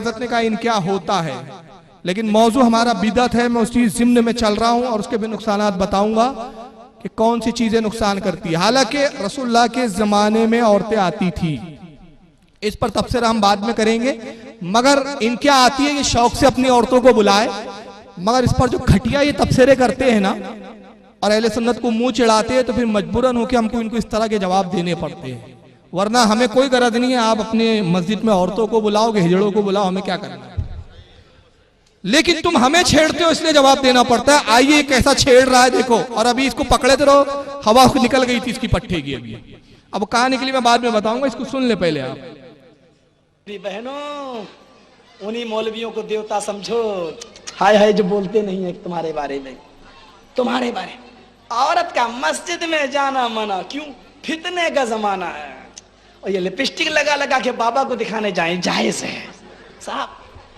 हज़रत ने कहा इनका होता है, लेकिन मौजू हमारा बिदअत है। मैं उसी ज़िम्न में चल रहा हूँ और उसके भी नुकसानात बताऊंगा कि कौन सी चीजें नुकसान करती है। हालांकि रसूलुल्लाह के जमाने में औरतें आती थी, इस पर तबसरा हम बाद में करेंगे, मगर इनके आती है कि शौक से अपनी औरतों को बुलाए, मगर इस पर जो घटिया ये तबसरे करते हैं ना और अहले सुन्नत को मुंह चिढ़ाते हैं, तो फिर मजबूरन होकर हमको इनको इस तरह के जवाब देने पड़ते हैं। वरना हमें कोई गरज नहीं है, आप अपने मस्जिद में औरतों को बुलाओगे, हिजड़ों को बुलाओ, हमें क्या करना है। लेकिन तुम हमें छेड़ते हो इसलिए जवाब देना पड़ता है। आइए कैसा छेड़ रहा है देखो, और अभी इसको पकड़े तो रहो, हवा निकल गई थी इसकी पट्टे की। अभी अब कहाँ निकली मैं बाद में बताऊंगा, इसको सुन ले पहले आप। बहनों, उन्हीं मौलवियों को देवता समझो, हाय हाय जो बोलते नहीं है तुम्हारे बारे में, तुम्हारे बारे में। औरत का मस्जिद में जाना मना, क्यों? फितने का जमाना है। और ये लिपस्टिक लगा लगा के बाबा को दिखाने जाए, जायज है साहब,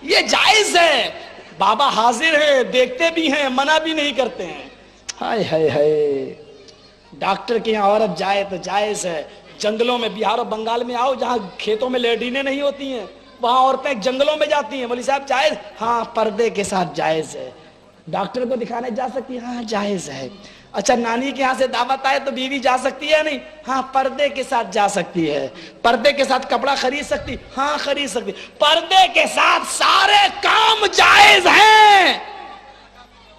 ये जायज है। बाबा हाजिर है, देखते भी हैं, मना भी नहीं करते हैं। हाय हाय हाय, डॉक्टर के यहाँ औरत जाए तो जायज है। जंगलों में, बिहार और बंगाल में आओ, जहाँ खेतों में लेडीने नहीं होती हैं, वहां औरतें जंगलों में जाती हैं। बोली साहब जायज? हाँ, पर्दे के साथ जायज है। डॉक्टर को दिखाने जा सकती है? हाँ जायज है। अच्छा, नानी के यहाँ से दावत आए तो बीवी जा सकती है? नहीं, हाँ पर्दे के साथ जा सकती है। पर्दे के साथ कपड़ा खरीद सकती? हाँ खरीद सकती। पर्दे के साथ सारे काम जायज हैं।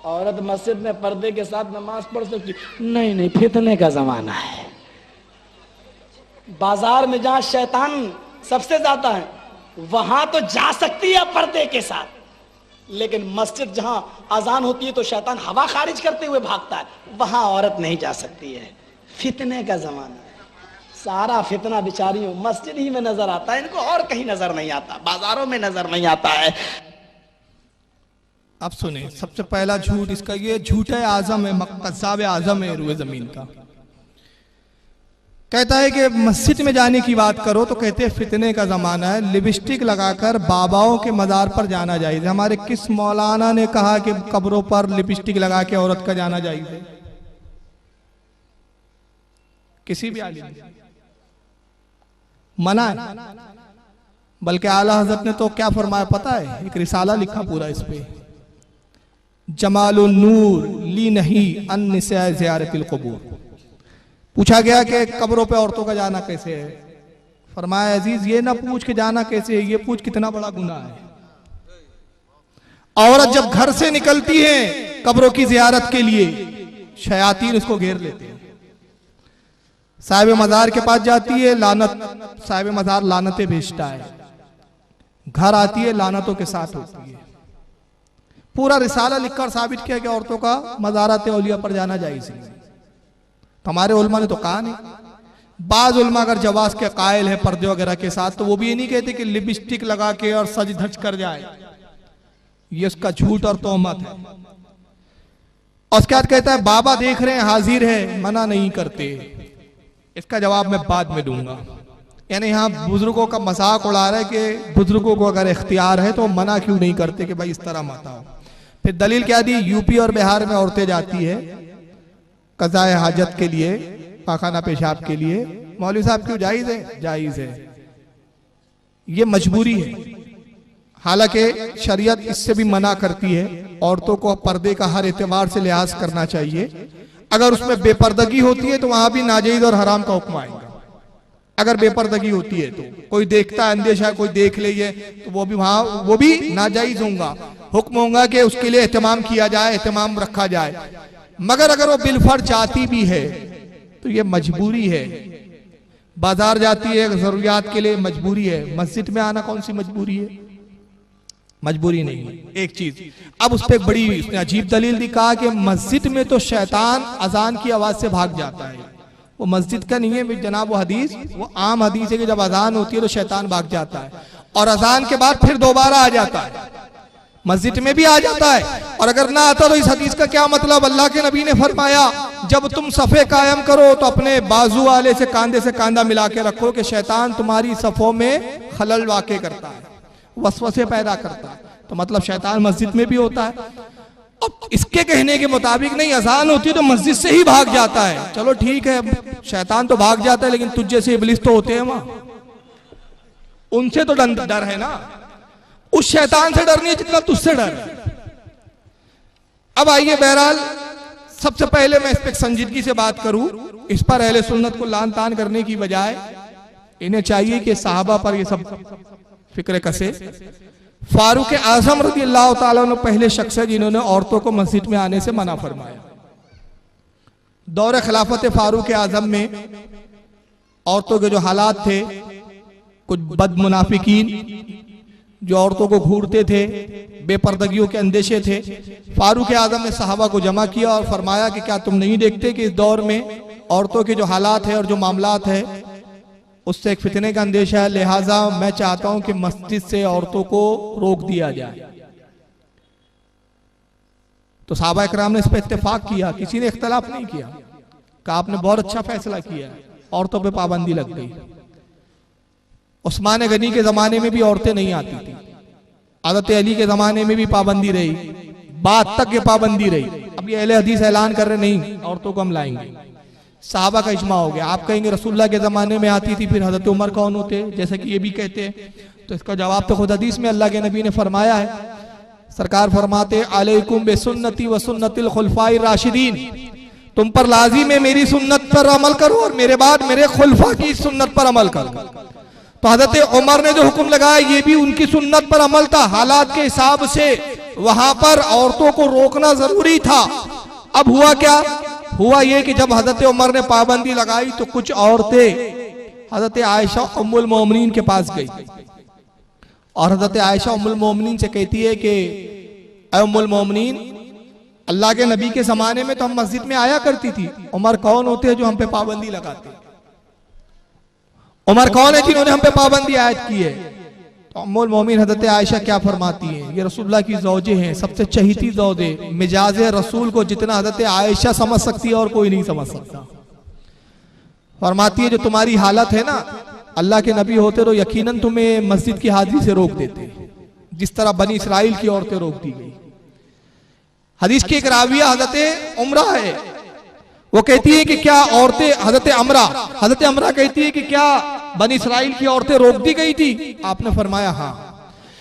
औरत मस्जिद में पर्दे के साथ नमाज पढ़ सकती? नहीं नहीं, फितने का जमाना है। बाजार में जहां शैतान सबसे ज्यादा है, वहां तो जा सकती है पर्दे के साथ, लेकिन मस्जिद जहां अजान होती है तो शैतान हवा खारिज करते हुए भागता है, वहां औरत नहीं जा सकती है। फितने का जमाना है। सारा फितना बिचारियों मस्जिद ही में नजर आता है, इनको और कहीं नजर नहीं आता, बाजारों में नजर नहीं आता है। अब सुने, सबसे पहला झूठ इसका ये झूठा आजम है, कज़्ज़ाब आजम है रुए जमीन का। कहता है कि मस्जिद में जाने की बात करो तो कहते हैं फितने का जमाना है, लिपस्टिक लगाकर बाबाओं के मजार पर जाना जायज है। हमारे किस मौलाना ने कहा कि कब्रों पर लिपस्टिक लगा के औरत का जाना जायज है? किसी भी आलिम मना है। बल्कि आला हजरत ने तो क्या फरमाया पता है? एक रिसाला लिखा पूरा इस पे, जमालुन नूर ली नहीं अन निसा ज़ियारतिल क़ुबूर। पूछा गया कि कब्रों पे औरतों का जाना कैसे है? फरमाया अजीज, ये ना पूछ के जाना कैसे है, ये पूछ कितना बड़ा गुनाह है। औरत जब घर से निकलती है कब्रों की जियारत के लिए, शयातीन उसको घेर लेते हैं। साहिब मजार के पास जाती है, लानत, साहिब मजार लानतें भेजता है। घर आती है, लानतों के साथ होती है। पूरा रिसाला लिखकर साबित किया कि औरतों का मज़ारात औलिया पर जाना जायज़ है। हमारे उलमा ने तो कहा नहीं। बाज उलमा अगर जवाज के कायल है पर्दे वगैरह के साथ, तो वो भी ये नहीं कहते कि लिपस्टिक लगा के और सज धज कर जाए, ये उसका झूठ और तोहमत है। और उसके बाद कहता है बाबा देख रहे हैं, हाजिर है, मना नहीं करते। इसका जवाब मैं बाद में दूंगा। यानी यहाँ बुजुर्गों का मजाक उड़ा रहा है कि बुजुर्गों को अगर इख्तियार है तो मना क्यों नहीं करते कि भाई इस तरह मत आओ। फिर दलील क्या दी? यूपी और बिहार में औरतें जाती है कज़ाए हाजत के लिए, पाखाना पेशाब के लिए। मौलवी साहब क्यों जायज है? जायज है, ये मजबूरी है। हालांकि शरीयत इससे भी मना करती है, औरतों को पर्दे का हर एतबार से लिहाज करना चाहिए। अगर उसमें बेपर्दगी होती है तो वहां भी नाजायज और हराम का हुक्म आएगा। अगर बेपर्दगी होती है तो कोई देखता है, अंदेशा कोई देख ले ये, तो वो भी वहां वो भी नाजायज होगा। हुक्म होगा कि उसके लिए एहतमाम किया जाए, एहतमाम रखा जाए। मगर अगर वो बिलफर जाती भी है तो ये मजबूरी है। बाजार जाती है जरूरियात के लिए, मजबूरी है। मस्जिद में आना कौन सी मजबूरी है? मजबूरी नहीं है। एक चीज अब उस पर बड़ी उसने अजीब दलील दी, कहा कि मस्जिद में तो शैतान अजान की आवाज से भाग जाता है। वो मस्जिद का नहीं है जनाब, वो हदीस, वो आम हदीस है कि जब अजान होती है तो शैतान भाग जाता है और अजान के बाद फिर दोबारा आ जाता है, मस्जिद में भी आ जाता है। और अगर ना आता तो इस हदीस का क्या मतलब? अल्लाह के नबी ने फरमाया जब तुम सफे कायम करो तो अपने बाजू वाले से कांधा मिला के रखो कि शैतान तुम्हारी सफों में खलल वाक़े करता है, वसवसे पैदा करता है। तो मतलब शैतान मस्जिद में भी होता है। अब इसके कहने के मुताबिक नहीं, अजान होती है तो मस्जिद से ही भाग जाता है। चलो ठीक है, शैतान तो भाग जाता है, लेकिन तुझ जैसे इब्लिस तो होते हैं वहां, उनसे तो डर है ना। उस शैतान से डरनी है जितना तुझसे डर है। अब आइए, बहरहाल सबसे पहले मैं इस पर संजीदगी से बात करूं। इस पर अहले सुन्नत को लान तान करने की बजाय इन्हें चाहिए कि सहाबा पर ये सब फिक्र कसे। फारूक आजम रज़ी अल्लाह ताला अन्हु पहले शख्स है जिन्होंने औरतों को मस्जिद में आने से मना फरमाया। दौर खिलाफत फारूक आजम में औरतों के जो हालात थे, कुछ बदमुनाफिकीन जो औरतों को घूरते थे, बेपर्दगियों के अंदेशे थे। फारूक आजम ने सहाबा को जमा किया और फरमाया कि क्या तुम नहीं देखते कि इस दौर में औरतों के जो हालात है और जो मामलात है उससे एक फितने का अंदेशा है, लिहाजा मैं चाहता हूं कि मस्जिद से औरतों को रोक दिया जाए। तो सहाबा इकराम ने इस पर इत्तेफाक किया, किसी ने इख्तलाफ नहीं किया, कहा आपने बहुत अच्छा फैसला किया, औरतों पे पाबंदी लग गई। उस्मान गनी के जमाने में भी औरतें नहीं आती थी, हज़रत अली के जमाने में भी पाबंदी रही, बाद तक ये पाबंदी रही। अब ये अहले हदीस ऐलान कर रहे नहीं औरतों को हम लाएंगे, सहाबा का इज्मा हो गया। आप कहेंगे रसूलुल्लाह के जमाने में आती थी, फिर हजरत उमर कौन होते, जैसे कि ये भी कहते हैं, तो इसका जवाब तो खुद हदीस में अल्लाह के नबी ने फरमाया है। सरकार फरमाते अलैकुम बिसुन्नती व सुन्नतिल खुलफाए राशिदीन, तुम पर लाजिम है मेरी सुन्नत पर अमल करो और मेरे बाद मेरे खुलफा की सुन्नत पर अमल करो। तो हजरत उमर ने जो हुक्म लगाया ये भी उनकी सुन्नत पर अमल था। हालात के हिसाब से वहां पर औरतों को रोकना जरूरी था। अब हुआ क्या, हुआ ये कि जब हजरत उमर ने पाबंदी लगाई तो कुछ औरतें हजरत आयशा उम्मुल मोमिनीन के पास गई और हजरत आयशा उम्मुल मोमिनीन से कहती है कि ऐ उम्मुल मोमिनीन, अल्लाह के नबी के जमाने में तो हम मस्जिद में आया करती थी, उमर कौन होते हैं जो हम पे पाबंदी लगाते, उमर कौन है जिन्होंने हम पे पाबंदी आयत की है। तो उम्मुल मोमिन हजरत आयशा क्या फरमाती हैं, ये रसूलुल्लाह की ज़ौजे हैं, सबसे चहीती ज़ौजे, मिजाज रसूल को जितना हजरत आयशा समझ सकती है और कोई नहीं समझ सकता। फरमाती है जो तुम्हारी हालत है ना, अल्लाह के नबी होते तो यकीनन तुम्हें मस्जिद की हाजिरी से रोक देते, जिस तरह बनी इसराइल की औरतें रोक दी गई। हदीस की एक राविया हजरत उमरा है, वो कहती है कि क्या औरतें, हजरत अमरा कहती है कि क्या बनी इसराइल की औरतें रोक दी गई थी। आपने फरमाया हाँ।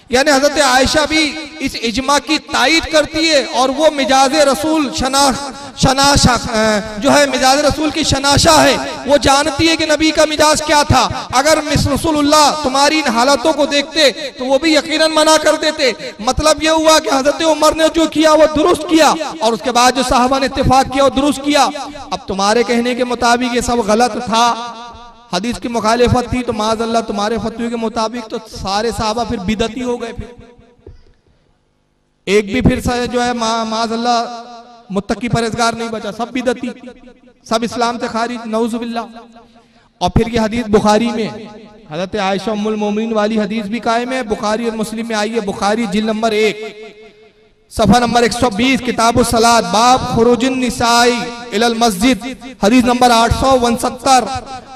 यानी हजरत आयशा भी इस इजमा की तायीद करती है और वो मिजाज रसूल जो है मिजाज रसूल की शनाशा है, वो जानती है कि नबी का मिजाज क्या था। अगर मिस रसूलुल्लाह तुम्हारी इन हालतों को देखते तो वो भी यकीनन मना कर देते। मतलब ये हुआ कि हजरत उमर ने जो किया वो दुरुस्त किया और उसके बाद जो साहबा ने इत्तेफाक किया वो दुरुस्त किया। अब तुम्हारे कहने के मुताबिक ये सब गलत था, हदीस की मुखालिफत थी, तो माज़अल्लाह तुम्हारे फतवे के मुताबिक तो सारे साहबा फिर बिदती हो गए। फिर एक भी फिर जो है माज़अल्लाह मुत्तकी परहेजगार नहीं बचा, सब बिदती, सब इस्लाम से खारिज, नऊजुबिल्लाह। और फिर ये हदीस बुखारी में हजरत आयशा उम्मुल मोमिनीन वाली हदीस भी कायम है, बुखारी और मुस्लिम में आई है। बुखारी जिल्द नंबर 1 सफा नंबर 120 किताबुस सलात बाब खुरूजुन निसाई इलल मस्जिद हदीस नंबर 869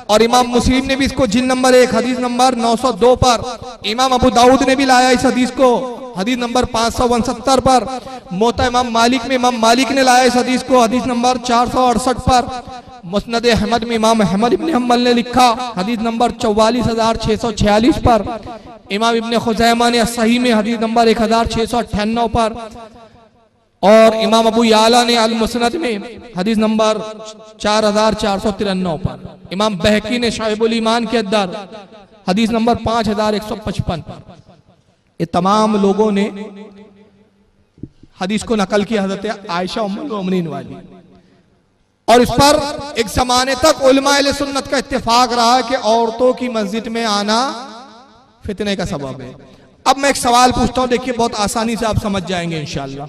और इमाम मुस्लिम ने भी इसको जिल्द नंबर 1 हदीस नंबर 902 पर, इमाम अबू दाऊद ने भी लाया इस हदीस को हदीस नंबर 569 पर, मोता इमाम मालिक में इमाम मालिक ने लाया इस हदीस को हदीस नंबर 468 पर, मुस्नद अहमद में इमाम अहमद इब्न हम्बल ने लिखा हदीस नंबर 44646 पर, इमाम इब्न खुज़ैमा ने सही में हदीस नंबर 1698 पर और इमाम अबू याला ने अल मुस्नद में हदीस नंबर 4493 पर, इमाम बहकी ने शाइबुल ईमान के अंदर हदीस नंबर 5155 पर। ये तमाम लोगों ने हदीस को नकल किया हजरत आयशा उम्मुल मोमिनीन वाली। और इस पर एक जमाने तक उलमा अहले सुन्नत का इत्तेफाक रहा कि औरतों की मस्जिद में आना फितने का सबब है। अब मैं एक सवाल पूछता हूं, देखिए बहुत आसानी से आप समझ जाएंगे इंशाअल्लाह।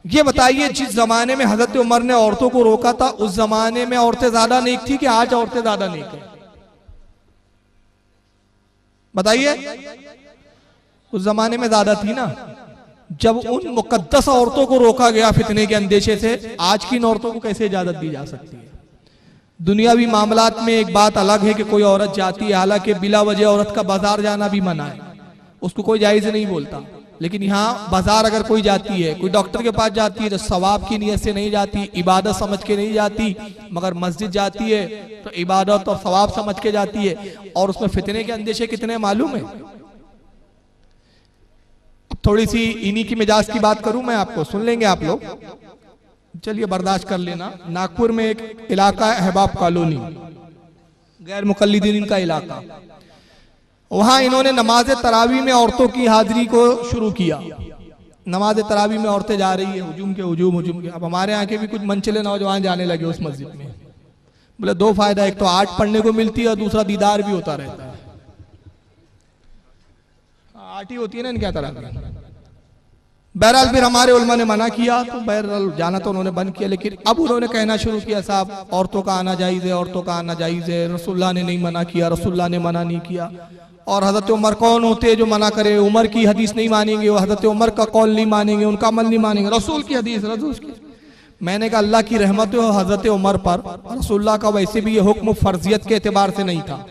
ये बताइए जिस जमाने में हजरत उमर ने औरतों को रोका था उस जमाने में औरतें ज्यादा नेक थी कि आज औरतें ज्यादा नेक है? बताइए। उस जमाने में ज्यादा थी ना, जब उन मुकद्दस औरतों को रोका गया फितने के अंदेशे से, आज की इन औरतों को कैसे इजाजत दी जा सकती है? दुनियावी मामलात में एक बात अलग है कि कोई औरत जाती है, हालांकि बिला वजह औरत का बाजार जाना भी मना है, उसको कोई जायज नहीं बोलता। लेकिन यहाँ बाजार अगर कोई जाती है, कोई डॉक्टर के पास जाती है तो सवाब की नीयत से नहीं जाती, इबादत समझ के नहीं जाती, मगर मस्जिद जाती है तो इबादत और सवाब समझ के जाती है। और उसमें फितने के अंदेशे कितने मालूम है? थोड़ी सी इन्हीं की मिजाज की बात करूं मैं, आपको सुन लेंगे आप लोग, चलिए बर्दाश्त कर लेना। नागपुर में एक इलाका है अहबाब कॉलोनी, गैर मुकल्लिदीन का इलाका, वहां इन्होंने नमाज तरावी में औरतों की हाजिरी को शुरू किया। नमाज तरावी में औरतें जा रही है, हुजूम के। अब हमारे यहाँ के भी कुछ मनचले नौजवान जाने लगे उस मस्जिद में। बोले दो फायदा, एक तो आर्ट पढ़ने को मिलती है और दूसरा दीदार भी होता रहता है। आर्ट ही होती है ना इनके तरह की। बहरहाल फिर हमारे उलमा ने मना किया, तो बहरहाल जाना तो उन्होंने बंद किया। लेकिन अब उन्होंने कहना शुरू किया, साहब औरतों का आना जायज़ है, औरतों का आना जायज़ है, रसूलुल्लाह ने नहीं मना किया, रसूलुल्लाह ने मना नहीं किया। और हजरत उमर कौन होते हैं जो मना करे? उमर की हदीस नहीं मानेंगे, वो हजरत उमर का कौल नहीं मानेंगे, उनका अमल नहीं मानेंगे, रसूल की हदीस रसूल की। मैंने कहा अल्लाह की रहमत हो हजरत उमर पर, रसूलुल्लाह का वैसे भी ये हुक्म फर्जियत के एतबार से नहीं था।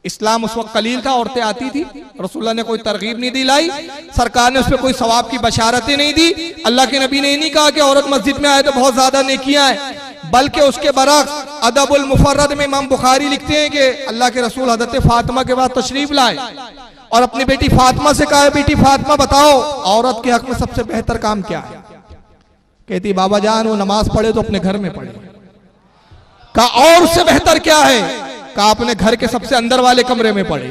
इस्लाम उस वक्त कलील था, औरतें आती थी, रसूलुल्लाह ने कोई तरगीब नहीं दिलाई, सरकार ने उस पर कोई सवाब की बशारतें नहीं दी। अल्लाह के नबी ने नहीं कहा कि औरत मस्जिद में आए तो बहुत ज्यादा नेकियां हैं, बल्कि उसके बरक्स अदबुल मुफर्रद में इमाम बुखारी लिखते हैं कि अल्लाह के रसूल हजरत फातिमा के बाद तशरीफ लाए और अपनी बेटी फातिमा से कहा, बेटी फातिमा बताओ औरत के हक में सबसे बेहतर काम क्या है? कहती बाबा जान वो नमाज पढ़े तो अपने घर में पढ़े। कहा और उससे बेहतर क्या है? कहा अपने घर के सबसे अंदर वाले कमरे में पढ़े।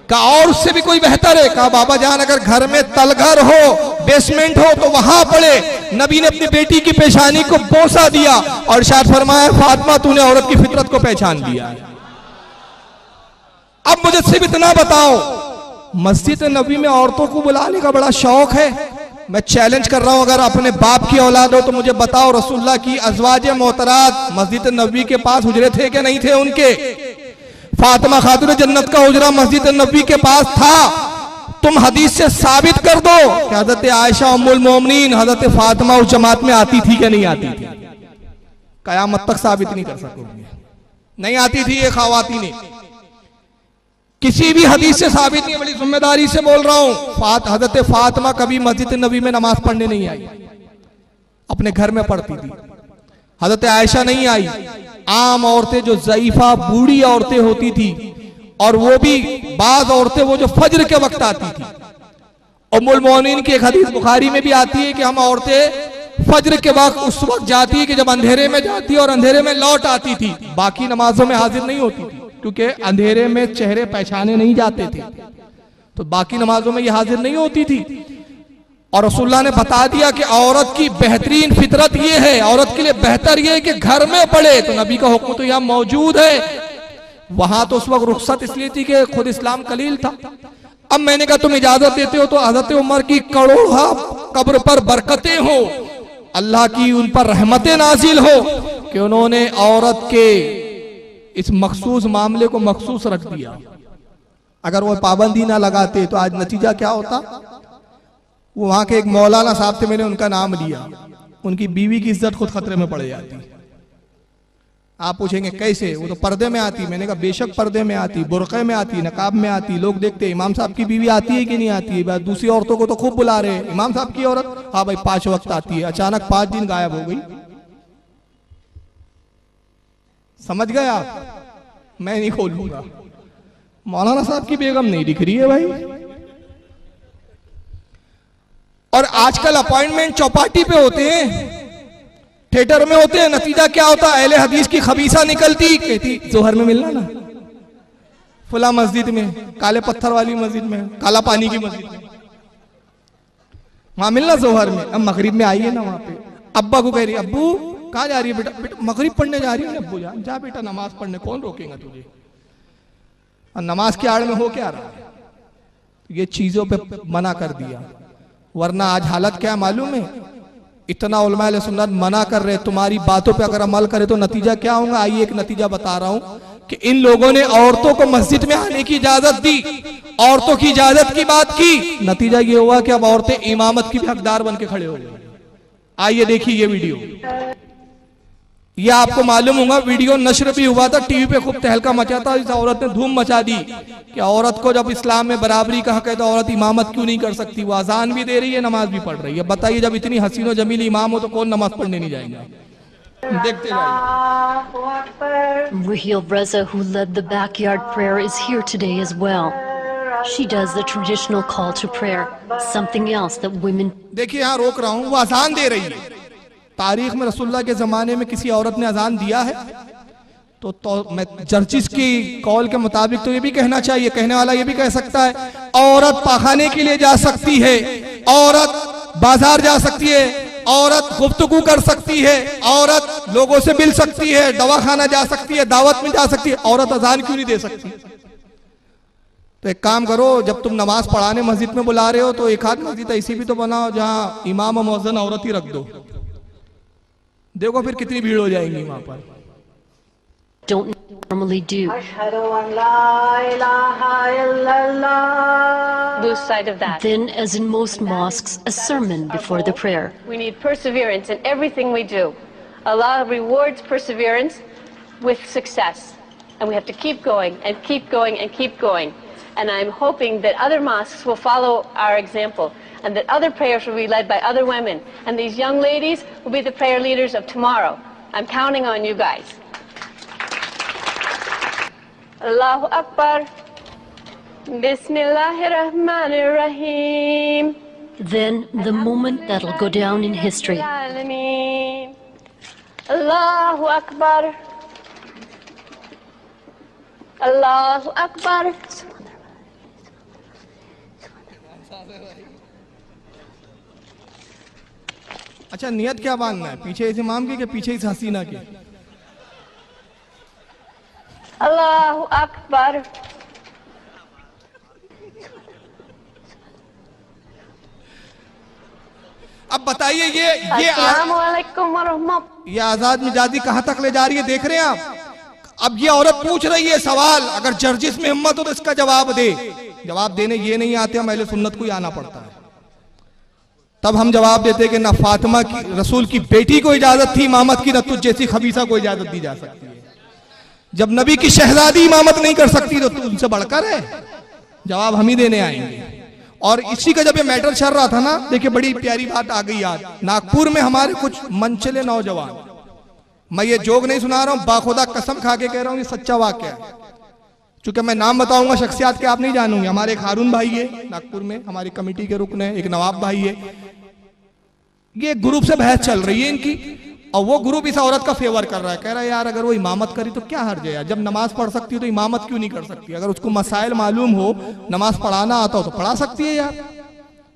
कहा और उससे भी कोई बेहतर है? कहा बाबा जान अगर घर में तलघर हो, बेसमेंट हो तो वहां पढ़े। नबी ने अपनी बेटी की पेशानी को बोसा दिया और इरशाद फरमाया, फातिमा तूने औरत की फितरत को पहचान दिया है। अब मुझे सिर्फ इतना बताओ, मस्जिद नबी में औरतों को बुलाने का बड़ा शौक है। मैं चैलेंज कर रहा हूं, अगर अपने बाप की औलाद हो तो मुझे बताओ रसूलुल्लाह की अज़वाज मोहतरात मस्जिद नबी के पास हुजरे थे कि नहीं थे उनके? फातिमा खातून जन्नत का हुजरा मस्जिद नबी के पास था। तुम हदीस से साबित कर दो कि हजरत आयशा उम्मुल मोमिनीन हजरत फातिमा उस जमात में आती थी कि नहीं आती थी? कयामत तक साबित नहीं कर सकोगे, नहीं आती थी ये ख़वातीन। किसी भी हदीस से साबित नहीं, बड़ी जिम्मेदारी से बोल रहा हूं। हजरत फातिमा कभी मस्जिद नबी में नमाज पढ़ने नहीं आई, अपने घर में पढ़ती थी। हजरत आयशा नहीं आई। आम औरतें जो ज़ईफा बूढ़ी औरतें होती थी, और वो भी बाज औरतें वो जो फज्र के वक्त आती थी। उम्मुल मोमिनीन की एक हदीस बुखारी में भी आती है कि हम औरतें फज्र के वक्त उस वक्त जाती है कि जब अंधेरे में जाती और अंधेरे में लौट आती थी। बाकी नमाजों में हाजिर नहीं होती थी क्योंकि अंधेरे में चेहरे पहचाने नहीं जाते थे, तो बाकी नमाजों में ये हाजिर नहीं होती थी। और रसूलुल्लाह ने बता दिया कि औरत की बेहतरीन फितरत ये है, औरत के लिए बेहतर ये है कि घर में पढ़े। तो नबी का हुक्म तो यहाँ मौजूद है। वहां तो उस वक्त रुखसत इसलिए थी कि खुद इस्लाम कलील था। अब मैंने कहा तुम इजाजत देते हो तो हजरत उमर की करोड़ों कब्र पर बरकतें हो, अल्लाह की उन पर रहमतें नाजिल हो कि उन्होंने औरत के इस मखसूस मामले को मखसूस रख दिया। अगर वो पाबंदी ना लगाते तो आज नतीजा क्या होता? वो वहां के एक मौलाना साहब थे, मैंने उनका नाम लिया, उनकी बीवी की इज्जत खुद खतरे में पड़ जाती। आप पूछेंगे कैसे? वो तो पर्दे में आती। मैंने कहा बेशक पर्दे में आती, बुरक़े में आती, नकाब में आती, लोग देखते इमाम साहब की बीवी आती है कि नहीं आती है। दूसरी औरतों को तो खूब बुला रहे हैं, इमाम साहब की औरत हाँ भाई 5 वक्त आती है, अचानक 5 दिन गायब हो गई। समझ गए आप? मैं नहीं खोलूंगा। मौलाना साहब की बेगम नहीं दिख रही है भाई। और आजकल अपॉइंटमेंट चौपाटी पे होते हैं, थिएटर में होते हैं। नतीजा क्या होता है? अहले हदीस की खबीसा निकलती, कहती जोहर में मिलना ना, फुला मस्जिद में, काले पत्थर वाली मस्जिद में, काला पानी की मस्जिद में, वहां मिलना जोहर में। अब मगरिब में आइए ना वहां पे। अब्बा को कह रही अब्बू कहाँ जा रही है? बेटा बेटा मगरिब पढ़ने जा रही है। अब्बू जा बेटा नमाज पढ़ने, कौन रोकेगा तुझे? और नमाज के आड़ में हो क्या रहा है? ये चीजों पे मना कर दिया। वरना आज हालत क्या मालूम है? इतना उलमा अहले सुन्नत मना कर रहे, तुम्हारी बातों पे अगर अमल करे तो नतीजा क्या होगा? आइए एक नतीजा बता रहा हूं कि इन लोगों ने औरतों को मस्जिद में आने की इजाजत दी, औरतों की इजाजत की बात की, नतीजा ये हुआ कि अब औरतें इमामत की भी हकदार बन के खड़े हो गई। आइए देखिए ये वीडियो। ये आपको मालूम होगा, वीडियो नश्र भी हुआ था, टीवी पे खूब तहलका मचा था। इस औरत ने धूम मचा दी कि औरत को जब इस्लाम में बराबरी का हक है तो औरत इमामत क्यों नहीं कर सकती? वो अजान भी दे रही है, नमाज भी पढ़ रही है। बताइए जब इतनी हसीन और जमील इमाम हो तो कौन नमाज पढ़ने नहीं जाएगा? देखते Raheel Reza, who led the backyard prayer, is here today as well. She does the traditional call to prayer, something else that women देखिए यहाँ रोक रहा हूं, वो अजान दे रही है। तारीख में रसूलुल्लाह के जमाने में किसी औरत ने अजान दिया है? तो मैं जर्जिस की कॉल के मुताबिक तो ये भी कहना चाहिए, कहने वाला ये भी कह सकता है औरत पखाने के लिए जा सकती है, औरत बाजार जा सकती है, औरत गुफ्तगू कर सकती है, औरत लोगों से मिल सकती है, दवाखाना जा सकती है, दावत में जा सकती है, औरत अजान क्यों नहीं दे सकती? तो एक काम करो, जब तुम नमाज पढ़ाने मस्जिद में बुला रहे हो तो एक आध मस्जिद ऐसी भी तो बनाओ जहां इमाम और मुअज्जिन औरत ही रख दो। देखो फिर कितनी भीड़ हो जाएगी वहां पर। don't normally do. Lose sight of that. Then, as in most mosques, a sermon before the prayer. We need perseverance in everything we do. Allah rewards perseverance with success. And we have to keep going and keep going and keep going. And I'm hoping that other mosques will follow our example and that other prayers will be led by other women. And these young ladies will be the prayer leaders of tomorrow. I'm counting on you guys. Allahu Akbar. Bismillahirrahmanirrahim. Then, the moment that'll go down in history. Alameen. Allahu Akbar. Allahu Akbar. अच्छा, नियत क्या बांधना है? पीछे इस इमाम की कि पीछे इस हसीना की? Allahu Akbar. अब बताइए ये Assalamu alaikum wa rahmatullah. ये आजाद मिजाजी कहां तक ले जा रही है, देख रहे हैं आप? अब ये औरत पूछ रही है सवाल, अगर जर्जिस में हिम्मत हो तो इसका जवाब दे। जवाब देने ये नहीं आते, हम अहले सुन्नत को ही आना पड़ता है। तब हम जवाब देते कि ना फातिमा की, रसूल की बेटी को इजाजत थी इमामत की, न तुझ जैसी खबीसा को इजाजत दी जा सकती है। जब नबी की शहजादी इमामत नहीं कर सकती तो उनसे बढ़कर है? जवाब हम ही देने आएंगे। और इसी का जब ये मैटर चल रहा था ना, देखिए बड़ी प्यारी बात आ गई याद। नागपुर में हमारे कुछ मनचले नौजवान, मैं ये जोक नहीं सुना रहा हूं, बाखुदा कसम खा के कह रहा हूं, ये सच्चा वाकया है। चूंकि मैं नाम बताऊंगा शख्सियत के आप नहीं जानूंगे। हमारे एक हारून भाई है नागपुर में, हमारी कमेटी के रुकन है, एक नवाब भाई है। ये ग्रुप से बहस चल रही है इनकी, और वो ग्रुप इस औरत का फेवर कर रहा है, कह रहा है यार अगर वो इमामत करी तो क्या हर्ज है यार, जब नमाज पढ़ सकती हो तो इमामत क्यों नहीं कर सकती? अगर उसको मसाइल मालूम हो, नमाज पढ़ाना आता हो तो पढ़ा सकती है यार।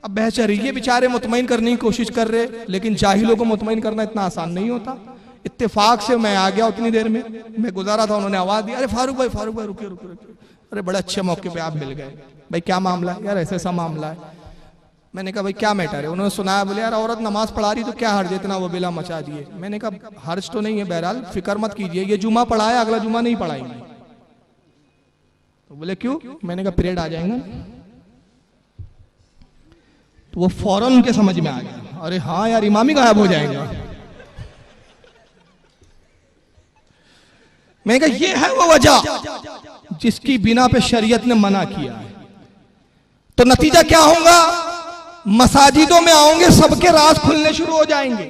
अब बहस चल रही है, बेचारे मुतमईन करने की कोशिश कर रहे, लेकिन जाहिलों को मुतमईन करना इतना आसान नहीं होता। इत्तेफाक से मैं आ गया, उतनी देर में मैं गुजारा था, उन्होंने आवाज दी, अरे फारूक भाई रुकिए। अरे बड़े अच्छे मौके पे आप मिल गए भाई, क्या मामला है यार? ऐसा ऐसा मामला है। मैंने कहा भाई क्या मैटर है? उन्होंने सुनाया, बोले यार औरत नमाज पढ़ा रही तो क्या हर्ज, इतना वो बिला मचा दिए। मैंने कहा हर्ज तो नहीं है, बहरहाल फिक्र मत कीजिए, ये जुमा पढ़ाया, अगला जुमा नहीं पढ़ाएंगे। तो बोले क्यों? मैंने कहा पीरियड आ जाएंगे। तो वो फौरन उनके समझ में आ गया, अरे हाँ यार इमाम ही गायब हो जाएगा। मैंने कहा ये है वो वजह जिसकी बिना पे शरीयत ने मना किया है। तो नतीजा क्या होगा? मसाजिदों में आओगे, सबके राज खुलने शुरू हो जाएंगे।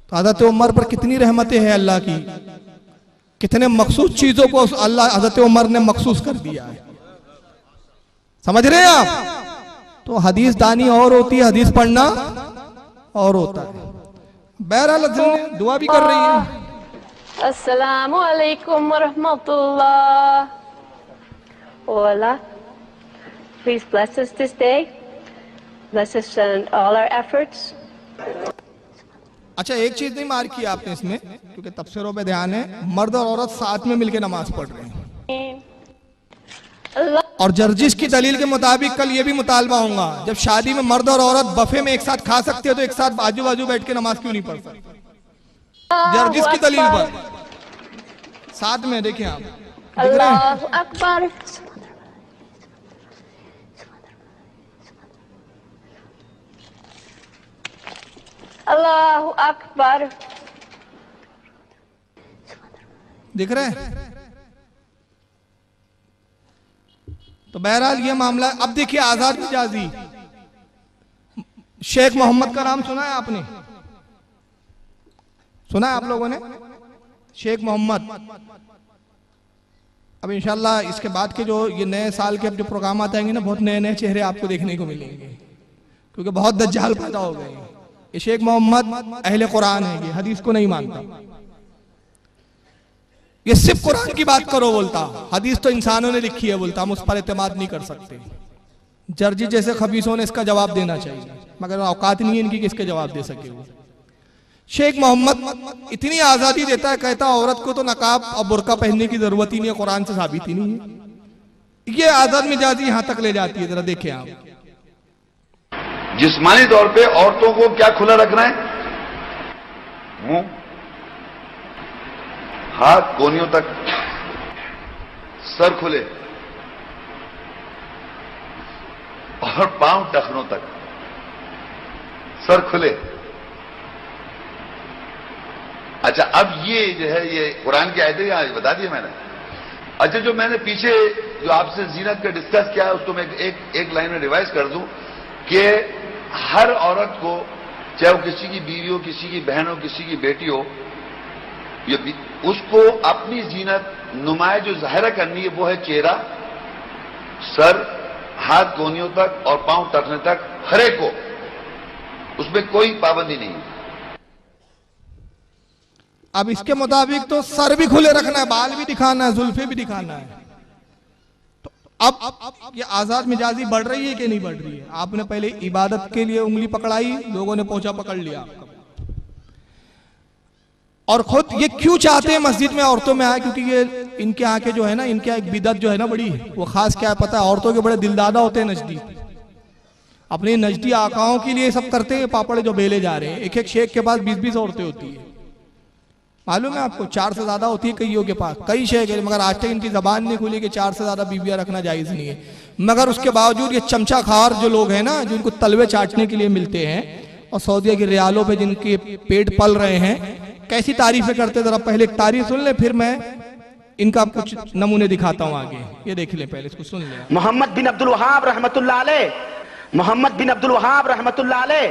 तो हज़रत उमर पर कितनी रहमतें हैं अल्लाह की, कितने मखसूस चीजों को अल्लाह हज़रत उमर ने मखसूस कर दिया है। समझ रहे हैं आप? तो हदीस दानी और होती है, हदीस पढ़ना और होता है। बहरहाल दुआ भी कर रही है। Assalamu alaikum wa rahmatullah. Oh Allah, please bless us this day. Bless us in all our efforts. अच्छा, एक चीज नहीं मार की आपने इसमें, क्योंकि तफसीरों पे ध्यान है, मर्द और औरत साथ में मिलकर नमाज पढ़ रहे हैं। Allah. और जर्जिस की दलील के मुताबिक कल ये भी मुतालबा होगा, जब शादी में मर्द और औरत बफे में एक साथ खा सकते हो तो एक साथ बाजू बाजू बैठ के नमाज क्यों नहीं पढ़ सकते? जर्जिस की दलील पर साथ में देखिए आप, दिख रहे हैं? Allahu Akbar. Allahu Akbar. दिख रहे हैं? तो बहरहाल ये मामला है। अब देखिए आजाद मिजाजी, शेख मोहम्मद का नाम सुना है आपने? सुना है आप लोगों ने? शेख मोहम्मद अब इंशाल्लाह इसके बाद के जो ये नए साल के अब जो प्रोग्राम आते आएंगे ना, बहुत नए नए चेहरे आपको देखने को मिलेंगे, क्योंकि बहुत दज्जाल पैदा हो गए हैं। ये शेख मोहम्मद अहले कुरान है, ये हदीस को नहीं मानता, ये सिर्फ कुरान की बात करो बोलता, हदीस तो इंसानों ने लिखी है बोलता, हम उस पर एतमाद नहीं कर सकते। जर्जी जैसे खबीसों ने इसका जवाब देना चाहिए, मगर औकात नहीं है इनकी कि इसके जवाब दे सके वो। शेख मोहम्मद इतनी आजादी देता है, कहता औरत को तो नकाब और बुर्का पहनने की जरूरत ही नहीं है, कुरान से साबित ही नहीं है। ये आजाद मिजाजी यहां तक ले जाती है, जरा देखें आप। जिस्मानी तौर पे औरतों को क्या खुला रखना है? मुंह, हाथ कोहनियों तक, सर खुले और पांव टखनों तक, सर खुले। अच्छा, अब ये जो है ये कुरान की आयतें यहां बता दी मैंने। अच्छा, जो मैंने पीछे जो आपसे जीनत का डिस्कस किया है उसको मैं एक लाइन में रिवाइज कर दूं कि हर औरत को, चाहे वो किसी की बीवी हो, किसी की बहन हो, किसी की बेटी हो, उसको अपनी जीनत नुमाया जो जाहिर करनी है वो है चेहरा, सर, हाथ कोहनियों तक और पांव टखने तक, हर एक को, उसमें कोई पाबंदी नहीं है। अब इसके मुताबिक तो सर भी खुले रखना है, बाल भी दिखाना है, जुल्फे भी दिखाना है। तो अब ये आजाद मिजाजी बढ़ रही है कि नहीं बढ़ रही है? आपने पहले इबादत के लिए उंगली पकड़ाई, लोगों ने पोंछा पकड़ लिया, और खुद ये क्यों चाहते हैं मस्जिद में औरतों में आए? क्योंकि ये इनके यहाँ के जो है ना, इनके यहाँ एक बिदत जो है ना बड़ी, वो खास क्या है पता है? औरतों के बड़े दिलदादा होते हैं नजदी, अपने नजदी आकाओं के लिए सब करते हैं। पापड़े जो बेले जा रहे हैं, एक एक शेख के पास 20-20 औरतें होती है, मालूम है आपको? 4 से ज्यादा होती है कईयों के पास, कई शेख है, मगर आज तक इनकी जबान नहीं खुली कि 4 से ज्यादा बीवियां रखना जायज नहीं है। मगर उसके बावजूद ये चमचा खार जो लोग हैं ना, जो इनको तलवे चाटने के लिए मिलते हैं, और सऊदीया की रियालों पे जिनके पेट पल रहे हैं, कैसी तारीफें करते। जरा पहले एक तारीफ सुन ले, फिर मैं इनका कुछ नमूने दिखाता हूं आगे। ये देख ले, पहले इसको सुन ले। मोहम्मद बिन अब्दुल वहाब रहमतुल्लाह अलैह, मोहम्मद बिन अब्दुल वहाब रहमतुल्लाह अलैह,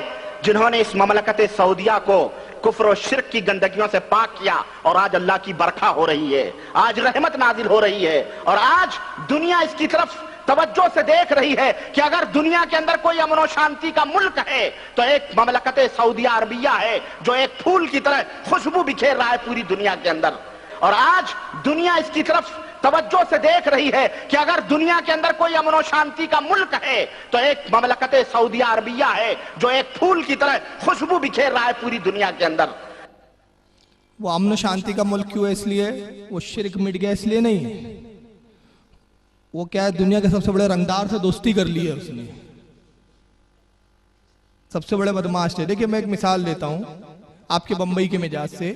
जिन्होंने इस ममलकत सऊदिया को कुफ्र और शिर्क की गंदगियों से पाक किया, और आज अल्लाह की बरखा हो रही है, आज रहमत नाजिल हो रही है, और आज दुनिया इसकी तरफ तवज्जो से देख रही है कि अगर दुनिया के अंदर कोई अमन और शांति का मुल्क है तो एक ममलकत सऊदिया अरबिया है, जो एक फूल की तरह खुशबू बिखेर रहा है पूरी दुनिया के अंदर। और आज दुनिया इसकी तरफ तवज्जो से देख रही है कि अगर दुनिया के अंदर कोई अमन और शांति का मुल्क है तो एक ममलकत सऊदिया अरबिया है, जो एक फूल की तरह खुशबू बिखेर रहा है पूरी दुनिया के अंदर। वो अमन शांति का मुल्क क्यों है? इसलिए वो शिर्क मिट गया, इसलिए नहीं। वो क्या है, दुनिया के सबसे बड़े रंगदार से दोस्ती कर ली है उसने, सबसे बड़े बदमाश थे। देखिए, मैं एक मिसाल देता हूं आपके बंबई के मिजाज से।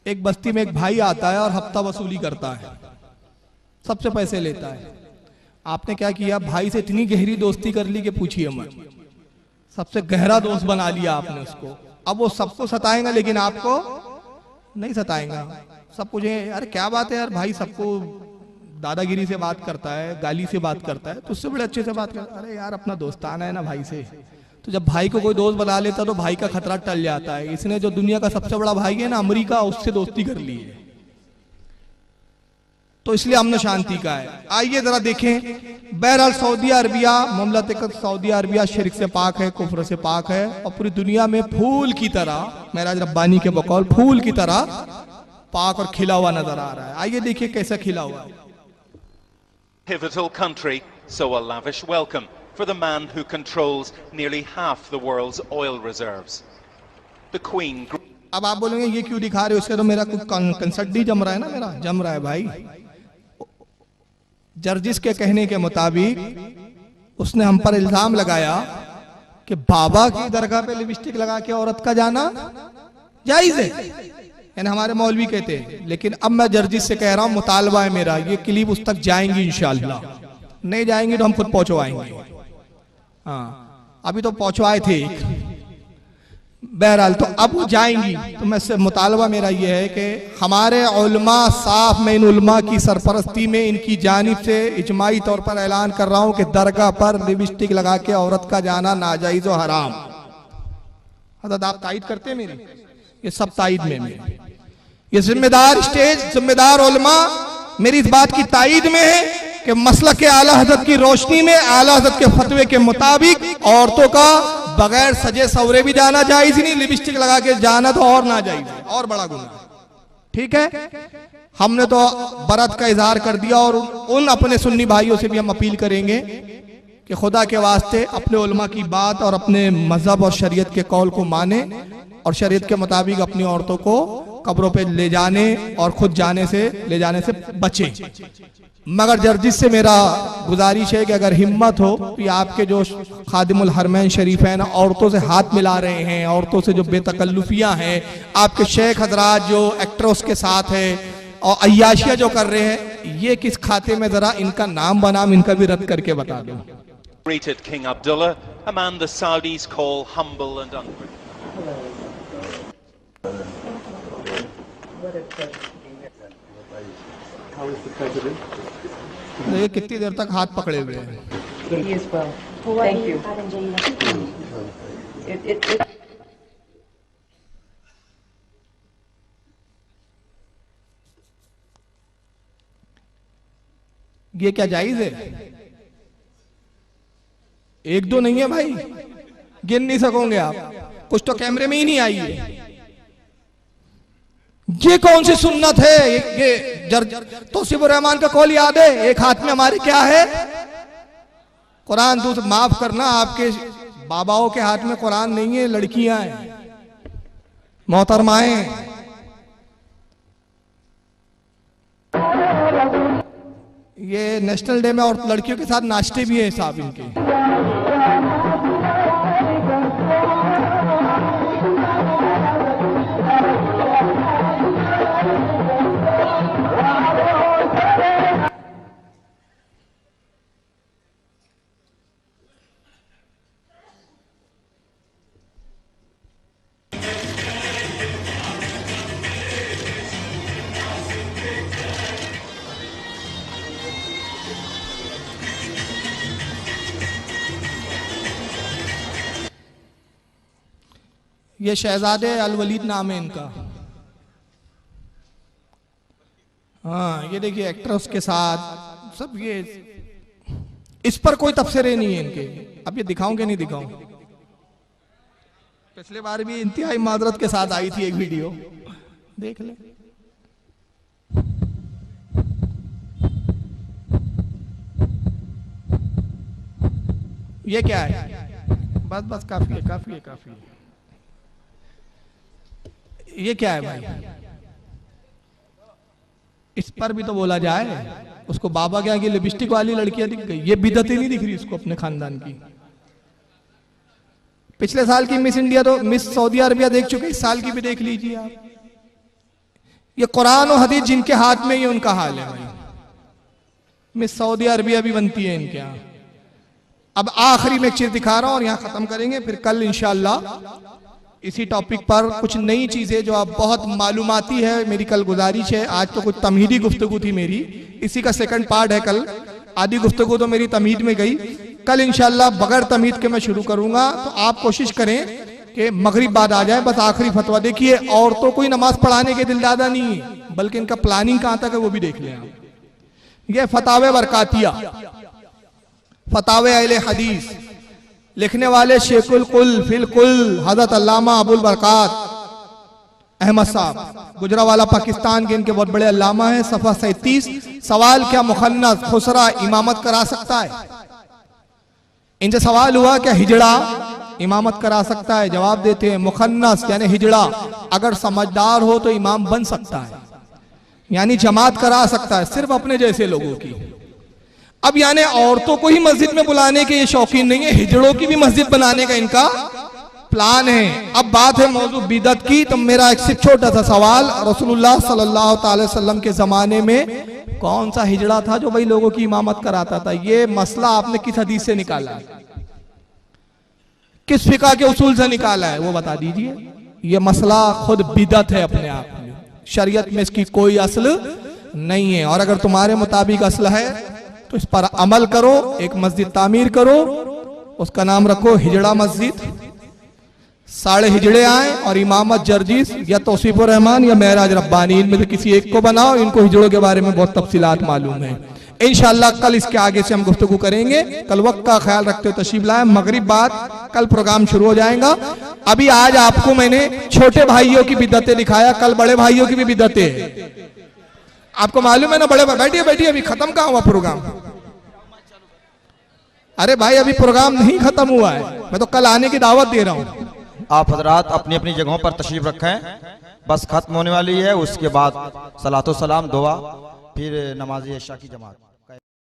एक बस्ती में एक भाई आता है और हफ्ता वसूली करता है, सबसे पैसे लेता है। आपने क्या किया, भाई से इतनी गहरी दोस्ती कर ली कि पूछिए मत, सबसे गहरा दोस्त बना लिया आपने उसको। अब वो सबको सताएगा लेकिन आपको नहीं सताएगा। सब कुछ अरे क्या बात है यार, भाई सबको दादागिरी से बात करता है, गाली से बात करता है, तो उससे बड़े अच्छे से बात करता है। अरे यार, अपना दोस्ताना है ना भाई से। तो जब भाई को कोई दोस्त बना लेता तो भाई का खतरा टल जाता है। इसने जो दुनिया का सबसे बड़ा भाई है ना अमेरिका, उससे दोस्ती कर ली है, तो इसलिए अमन शांति का है। आइए जरा देखें। बहरहाल सऊदी अरबिया, ममलकत सऊदी अरबिया शिर्क से पाक है, कुफ्र से पाक है, और पूरी दुनिया में फूल की तरह, महराज रब्बानी के बकौल फूल की तरह पाक और खिला हुआ नजर आ रहा है। आइए देखिए कैसा खिला हुआ है। Pivotal country, so a lavish welcome for the man who controls nearly half the world's oil reserves. The Queen. अब आप बोलेंगे ये क्यों दिखा रहे हो, इससे तो मेरा कुछ कंसर्ट जम रहा है ना, मेरा जम रहा है भाई। जर्जिस के कहने के मुताबिक उसने हम पर इल्जाम लगाया कि बाबा की दरगाह पे लिपस्टिक लगा के औरत का जाना जायज है, यानी हमारे मौलवी कहते हैं। लेकिन अब मैं जर्जिस से कह रहा हूं, मुतालबा है मेरा, ये क्लिप उस तक जाएंगी इंशाअल्लाह, नहीं जाएंगी तो हम खुद पहुंचवाएंगे। हाँ, अभी तो पहुंचवाए थे। बहरहाल तो अब वो जाएंगी, तो मैं से मुतालबा मेरा ये है कि हमारे उलमा साफ, मैं इन उलमा की सरपरस्ती में इनकी जानिब से इजमाई तौर पर ऐलान कर रहा हूं कि दरगाह पर लिपस्टिक लगा के औरत का जाना नाजायज और हराम। हजरत आप तायद करते हैं मेरी? ये सब तायद में मेरे, ये जिम्मेदार स्टेज, जिम्मेदार उलमा मेरी इस बात की तायीद में है कि मसलक के आला हजरत की रोशनी में आला हजरत के फतवे के मुताबिक औरतों का बगैर सजे सवरे भी जाना जायज नहीं, लिपस्टिक लगा के जाना तो और ना जायज है, और बड़ा गुनाह। ठीक है, हमने तो बरत का इजहार कर दिया और उन अपने सुन्नी भाइयों से भी हम अपील करेंगे कि खुदा के वास्ते अपने उलमा की बात और अपने मजहब और शरीयत के कौल को माने और शरीयत के मुताबिक अपनी औरतों को कब्रों पे ले जाने और खुद ले जाने से बचे। मगर जर्जिस से मेरा गुजारिश है कि अगर हिम्मत हो तो आपके जो खादिमुल हरमैन शरीफैन औरतों से हाथ मिला रहे हैं, औरतों से जो बेतकल्लुफियां हैं, आपके शेख हजरात जो एक्ट्रेस के साथ है और अय्याशियां जो कर रहे हैं, ये किस खाते में, जरा इनका नाम बनाम इनका भी रद्द करके बता दो। Greeted King Abdullah, a man the Saudis call humble and ungrateful. ये कितनी देर तक हाथ पकड़े हुए हैं? He is well. Thank you. ये क्या जायज है? एक दो नहीं है भाई, गिन नहीं सकोगे आप, कुछ तो कैमरे में ही नहीं आई है। ये कौन सी सुन्नत है? ये तौसीफुर रहमान का कौल याद है? एक हाथ में हमारे क्या है? कुरान। दूसरा, माफ करना, आपके बाबाओं के हाथ में कुरान नहीं है, लड़कियां हैं, मोहतरमाएं। ये नेशनल डे में और लड़कियों के साथ नाचते भी हैं साहब इनके। ये शहजादे अल वलीद नाम है इनका। हाँ, ये देखिए एक्ट्रेस के साथ सब, ये इस पर कोई तबसरे नहीं है इनके। अब ये दिखाऊं कि नहीं दिखाऊं? पिछले बार भी इंतहाई माजरत के साथ आई थी एक वीडियो, देख ले। ये क्या है? बस बस, काफी है, काफी है, काफी है। ये क्या है भाई? इस पर भी तो बोला जाए। उसको बाबा क्या की लिपस्टिक वाली लड़कियां दिख गई, ये बिदत ही नहीं दिख रही उसको अपने खानदान की। पिछले साल की मिस इंडिया तो मिस सऊदी अरबिया देख चुके, इस साल की भी देख लीजिए आप। ये कुरान और हदीस जिनके हाथ में, ये उनका हाल है भाई। मिस सऊदी अरबिया भी बनती है इनके यहाँ। अब आखिरी में एक चीज दिखा रहा हूं और यहां खत्म करेंगे, फिर कल इंशाअल्लाह इसी टॉपिक पर कुछ नई चीजें जो अब बहुत मालूमाती है। मेरी कल गुजारिश है, आज तो कुछ तमहीदी गुफ्तगू थी मेरी, इसी का सेकंड पार्ट है कल। आधी गुफ्तगू तो मेरी तमहीद में गई, कल इंशाअल्लाह बगैर तमहीद के मैं शुरू करूंगा। तो आप कोशिश करें कि मगरिब बाद आ जाए। बस आखिरी फतवा देखिए, औरतों को ही नमाज पढ़ाने के दिलदादा नहीं है, बल्कि इनका प्लानिंग कहां तक है वो भी देख लें आप। ये फतावे बरकातिया, फतावे अहले हदीस, लिखने वाले शेखुल कुल फिल कुल हजरत अल्लामा अबुल बरकात अहमद साहब, गुजरावाला पाकिस्तान के इनके बहुत बड़े अल्लामा हैं। सफा 37। सवाल, क्या मुखन्नस खुसरा इमामत करा सकता है? इनसे सवाल हुआ क्या हिजड़ा इमामत करा सकता है? जवाब देते हैं मुखन्नस यानी हिजड़ा अगर समझदार हो तो इमाम बन सकता है, यानी जमात करा सकता है, सिर्फ अपने जैसे लोगों की। अब यानी औरतों को ही मस्जिद में बुलाने के ये शौकीन नहीं है, हिजड़ों की भी मस्जिद बनाने का इनका प्लान है। अब बात है मौजू बिदत की, तो मेरा एक सिर्फ छोटा सा सवाल, रसूलुल्लाह सल्लल्लाहु अलैहि वसल्लम के जमाने में कौन सा हिजड़ा था जो भाई लोगों की इमामत कराता था? ये मसला आपने किस हदीस से निकाला है, किस फिका के उसूल से निकाला है, वो बता दीजिए। ये मसला खुद बिदत है अपने आप में, शरीयत में इसकी कोई असल नहीं है। और अगर तुम्हारे मुताबिक असल है तो इस पर अमल करो, एक मस्जिद तामीर करो, उसका नाम रखो हिजड़ा मस्जिद। साढ़े हिजड़े आए और इमामत जर्जिस या तौसीफुर रहमान या महराज रब्बानी, इनमें से किसी एक को बनाओ। इनको हिजड़ों के बारे में बहुत तफसीलात मालूम है। इंशाअल्लाह कल इसके आगे से हम गुफ्तगू करेंगे। कल वक्त का ख्याल रखते हुए तशरीफ लाए। मगरिब बाद कल प्रोग्राम शुरू हो जाएगा। अभी आज आपको मैंने छोटे भाइयों की बिदअतें दिखाया, कल बड़े भाइयों की भी बिदअतें हैं। आपको मालूम है ना, बड़े भाई बैठिए बैठिए, अभी खत्म कहाँ हुआ प्रोग्राम? अरे भाई अभी प्रोग्राम नहीं खत्म हुआ है, मैं तो कल आने की दावत दे रहा हूं। आप हजरात अपनी अपनी जगहों पर तशरीफ रखें, बस खत्म होने वाली है। उसके बाद सलातो सलाम दुआ, फिर नमाज इशा की जमात।